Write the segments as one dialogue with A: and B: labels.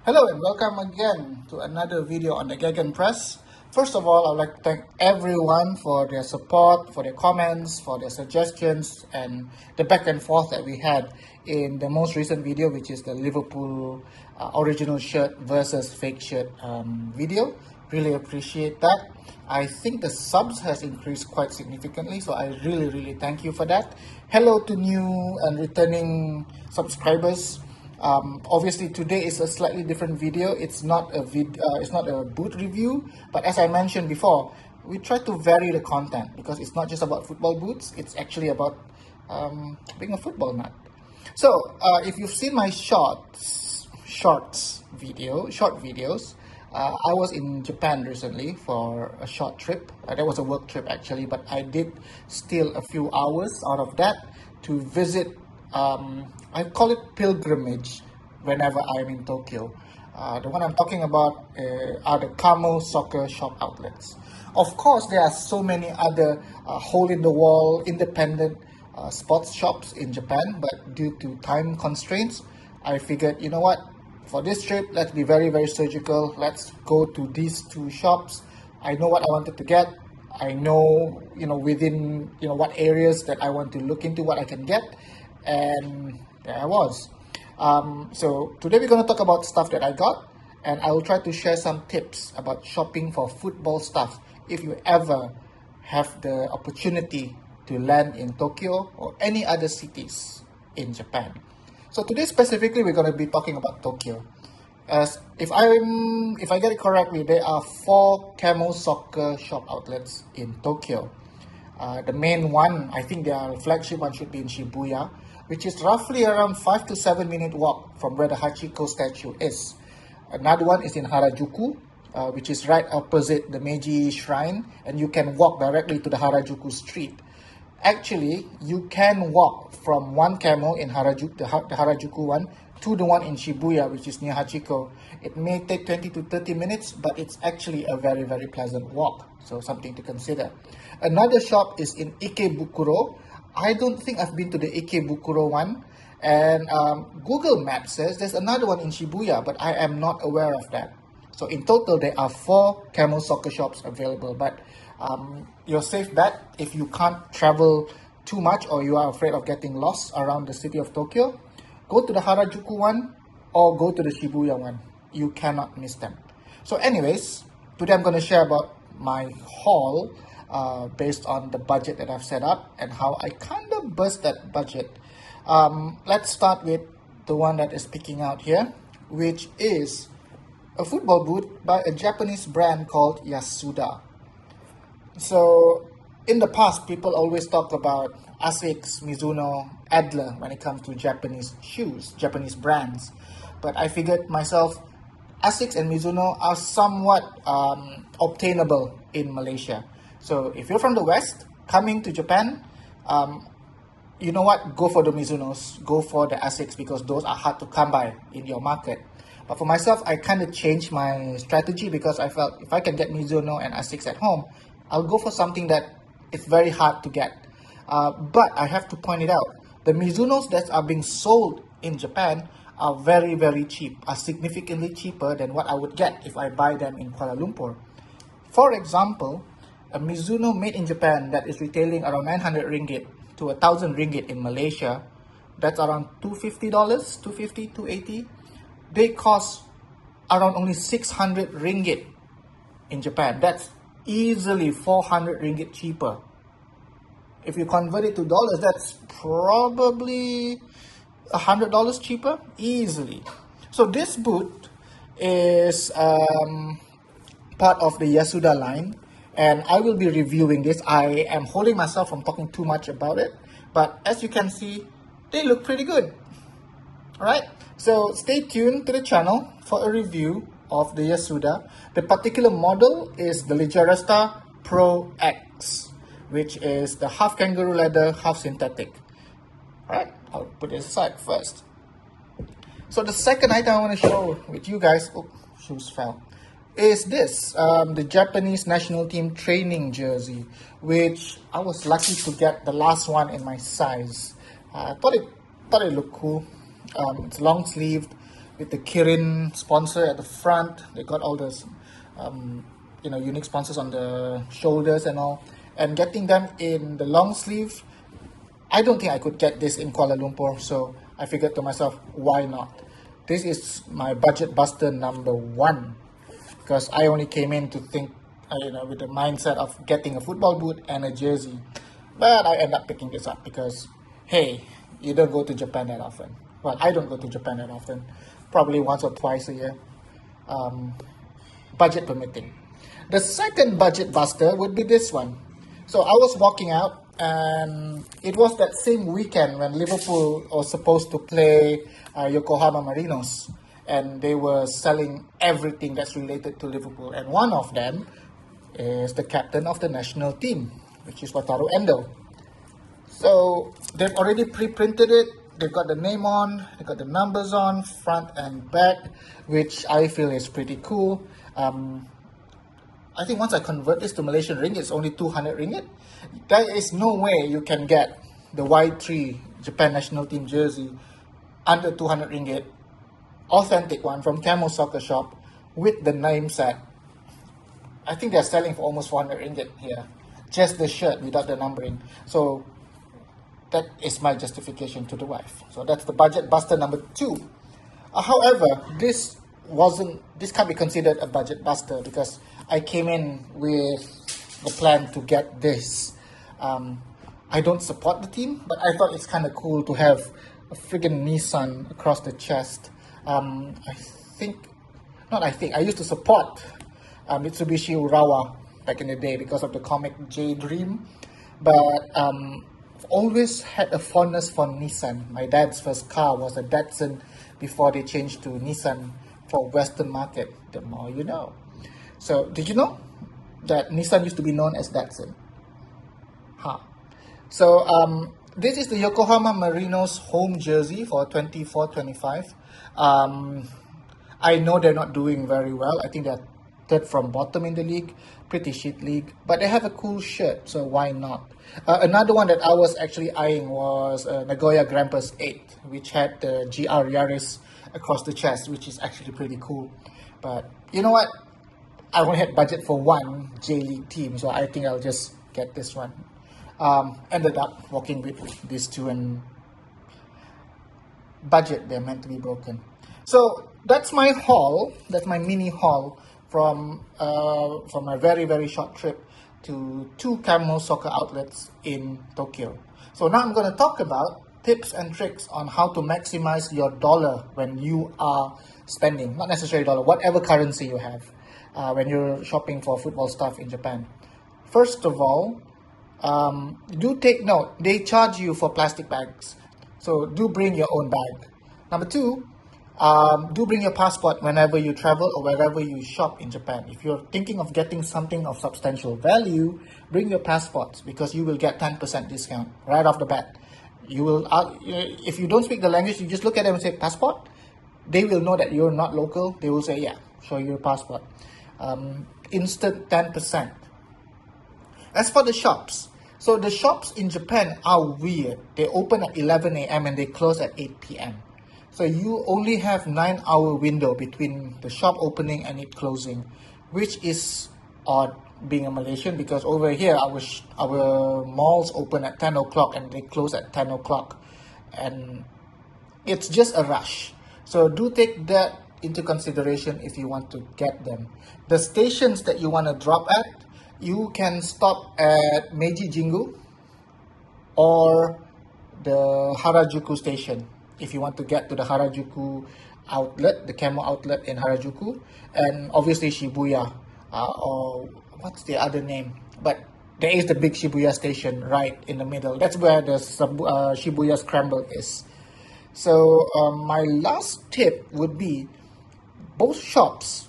A: Hello and welcome again to another video on the Gegenpress. First of all, I'd like to thank everyone for their support, for their comments, for their suggestions, and the back and forth that we had in the most recent video, which is the Liverpool original shirt versus fake shirt video. Really appreciate that. I think the subs has increased quite significantly, so I really thank you for that. Hello to new and returning subscribers. Obviously today is a slightly different video. It's not a boot review, but as I mentioned before, we try to vary the content because it's not just about football boots, it's actually about being a football nut. So if you've seen my short videos, I was in Japan recently for a short trip. That was a work trip actually, but I did steal a few hours out of that to visit I call it pilgrimage whenever I'm in Tokyo. The one I'm talking about are the KAMO Soccer shop outlets. Of course, there are so many other hole-in-the-wall independent sports shops in Japan, but due to time constraints, I figured, you know what, for this trip, let's be very surgical. Let's go to these two shops. I know what I wanted to get. I know, within, what areas that I want to look into, what I can get. And there I was. So today we're going to talk about stuff that I got, and I will try to share some tips about shopping for football stuff if you ever have the opportunity to land in Tokyo or any other cities in Japan. So today specifically we're going to be talking about Tokyo. As if I get it correctly, there are 4 KAMO Soccer shop outlets in Tokyo. The main one, I think their flagship one should be in Shibuya, which is roughly around 5 to 7 minute walk from where the Hachiko statue is. Another one is in Harajuku, which is right opposite the Meiji Shrine, and you can walk directly to the Harajuku street. Actually, you can walk from one KAMO in Harajuku, the Harajuku one, to the one in Shibuya, which is near Hachiko. It may take 20 to 30 minutes, but it's actually a very pleasant walk, so something to consider. Another shop is in Ikebukuro. I don't think I've been to the Ikebukuro one, and Google Maps says there's another one in Shibuya, but I am not aware of that. So in total, there are 4 KAMO Soccer shops available, but your safe bet, if you can't travel too much or you are afraid of getting lost around the city of Tokyo, go to the Harajuku one or go to the Shibuya one. You cannot miss them. So anyways, today I'm going to share about my haul based on the budget that I've set up and how I kind of burst that budget. Let's start with the one that is picking out here, which is a football boot by a Japanese brand called Yasuda. So in the past, people always talk about Asics, Mizuno, Adler when it comes to Japanese shoes, Japanese brands. But I figured myself, Asics and Mizuno are somewhat obtainable in Malaysia. So if you're from the West, coming to Japan, you know what, go for the Mizunos, go for the Asics, because those are hard to come by in your market. But for myself, I kind of changed my strategy because I felt if I can get Mizuno and Asics at home, I'll go for something that is very hard to get. But I have to point it out, the Mizunos that are being sold in Japan are very cheap, are significantly cheaper than what I would get if I buy them in Kuala Lumpur. For example, a Mizuno made in Japan that is retailing around 900 ringgit to 1,000 ringgit in Malaysia, that's around $250, $280. They cost around only 600 ringgit in Japan. That's easily 400 ringgit cheaper. If you convert it to dollars, that's probably $100 cheaper, easily. So this boot is part of the Yasuda line, and I will be reviewing this. I am holding myself from talking too much about it, but as you can see, they look pretty good. Alright, so stay tuned to the channel for a review of the Yasuda. The particular model is the Ligeresta Pro X, which is the half kangaroo leather, half synthetic. Alright, I'll put it aside first. So the second item I want to show with you guys, shoes fell, is this, the Japanese national team training jersey, which I was lucky to get the last one in my size. I thought it looked cool. It's long sleeved, with the Kirin sponsor at the front. They got all those unique sponsors on the shoulders and all, and getting them in the long sleeve. I don't think I could get this in Kuala Lumpur, so I figured to myself, why not? This is my budget buster number one, because I only came in to think, with the mindset of getting a football boot and a jersey. But I end up picking this up because, hey, you don't go to Japan that often. Well, I don't go to Japan that often, probably once or twice a year, budget permitting. The second budget buster would be this one. So I was walking out, and it was that same weekend when Liverpool was supposed to play Yokohama Marinos, and they were selling everything that's related to Liverpool, and one of them is the captain of the national team, which is Wataru Endo. So they've already pre-printed it. They've got the name on, they've got the numbers on, front and back, which I feel is pretty cool. I think once I convert this to Malaysian ringgit, it's only 200 ringgit. There is no way you can get the Y3 Japan national team jersey under 200 ringgit, authentic one from KAMO Soccer shop with the name set. I think they're selling for almost 400 ringgit here, just the shirt without the numbering. So that is my justification to the wife. So that's the budget buster number two. However, this can't be considered a budget buster because I came in with the plan to get this. I don't support the team, but I thought it's kind of cool to have a friggin' Nissan across the chest. I used to support Mitsubishi Urawa back in the day because of the comic J Dream, but I've always had a fondness for Nissan. My dad's first car was a Datsun before they changed to Nissan for Western market. The more you know. So did you know that Nissan used to be known as Datsun? So this is the Yokohama Marinos home jersey for 24-25. I know they're not doing very well. I think they're third from bottom in the league, pretty shit league, but they have a cool shirt, so why not? Another one that I was actually eyeing was Nagoya Grampus 8, which had the GR Yaris across the chest, which is actually pretty cool. But you know what? I only had budget for one J-League team, so I think I'll just get this one. Ended up walking with these two, and budget, they're meant to be broken. So that's my haul, that's my mini haul from a very, very short trip to 2 KAMO Soccer outlets in Tokyo. So now I'm going to talk about tips and tricks on how to maximize your dollar when you are spending, not necessarily dollar, whatever currency you have, when you're shopping for football stuff in Japan. First of all, do take note, they charge you for plastic bags, so do bring your own bag. Number two, do bring your passport whenever you travel or wherever you shop in Japan. If you're thinking of getting something of substantial value, bring your passports because you will get 10% discount right off the bat. You will, if you don't speak the language, you just look at them and say passport. They will know that you're not local. They will say, yeah, show your passport. Instant 10%. As for the shops, so the shops in Japan are weird. They open at 11 a.m. and they close at 8 p.m. So you only have 9-hour window between the shop opening and it closing, which is odd being a Malaysian because over here our malls open at 10 o'clock and they close at 10 o'clock. And it's just a rush. So do take that into consideration if you want to get them. The stations that you want to drop at, you can stop at Meiji Jingu or the Harajuku station if you want to get to the Harajuku outlet, the KAMO outlet in Harajuku, and obviously Shibuya, or what's the other name? But there is the big Shibuya station right in the middle. That's where the Shibuya Scramble is. So my last tip would be both shops.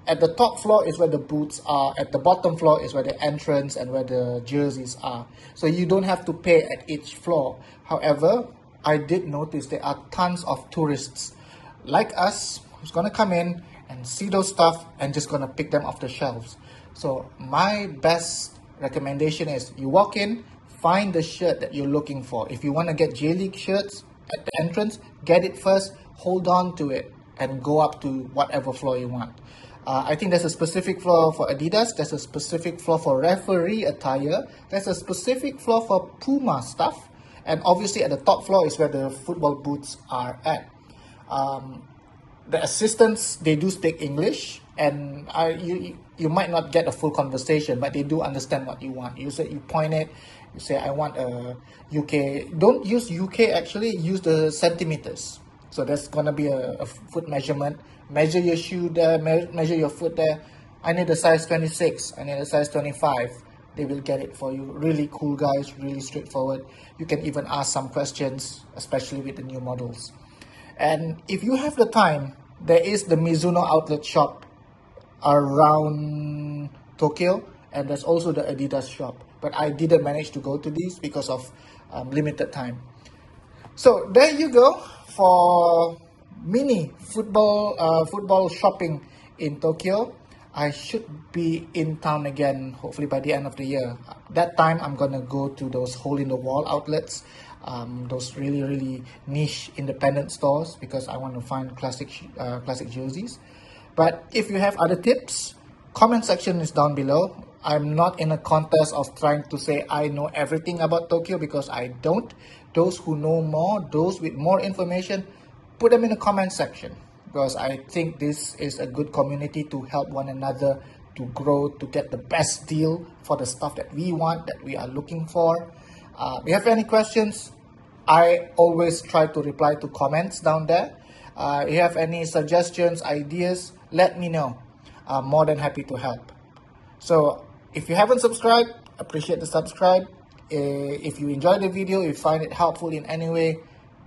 A: At the top floor is where the booths are. At the bottom floor is where the entrance and where the jerseys are. So you don't have to pay at each floor. However, I did notice there are tons of tourists like us who's going to come in and see those stuff and just going to pick them off the shelves. So my best recommendation is you walk in, find the shirt that you're looking for. If you want to get J-League shirts at the entrance, get it first, hold on to it. and go up to whatever floor you want. I think there's a specific floor for Adidas, there's a specific floor for referee attire, there's a specific floor for Puma stuff, and obviously at the top floor is where the football boots are at. The assistants, they do speak English, and you might not get a full conversation, but they do understand what you want. You point it, you say, I want a UK. Don't use UK actually, use the centimeters. So there's gonna be a foot measurement. Measure your shoe there, measure your foot there. I need a size 26, I need a size 25. They will get it for you. Really cool guys, really straightforward. You can even ask some questions, especially with the new models. And if you have the time, there is the Mizuno outlet shop around Tokyo, and there's also the Adidas shop. But I didn't manage to go to these because of limited time. So there you go for mini football shopping in Tokyo. I should be in town again, hopefully by the end of the year. That time, I'm gonna go to those hole-in-the-wall outlets, those really niche independent stores, because I want to find classic jerseys. But if you have other tips, comment section is down below. I'm not in a contest of trying to say I know everything about Tokyo, because I don't. Those who know more, those with more information, put them in the comment section, because I think this is a good community to help one another to grow, to get the best deal for the stuff that we want, that we are looking for. If you have any questions, I always try to reply to comments down there. If you have any suggestions, ideas, let me know. I'm more than happy to help. So if you haven't subscribed, appreciate the subscribe. If you enjoyed the video, if you find it helpful in any way,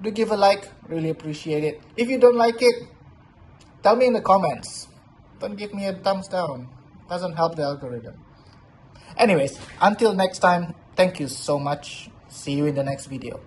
A: do give a like, really appreciate it. If you don't like it, tell me in the comments. Don't give me a thumbs down. Doesn't help the algorithm. Anyways, until next time, thank you so much. See you in the next video.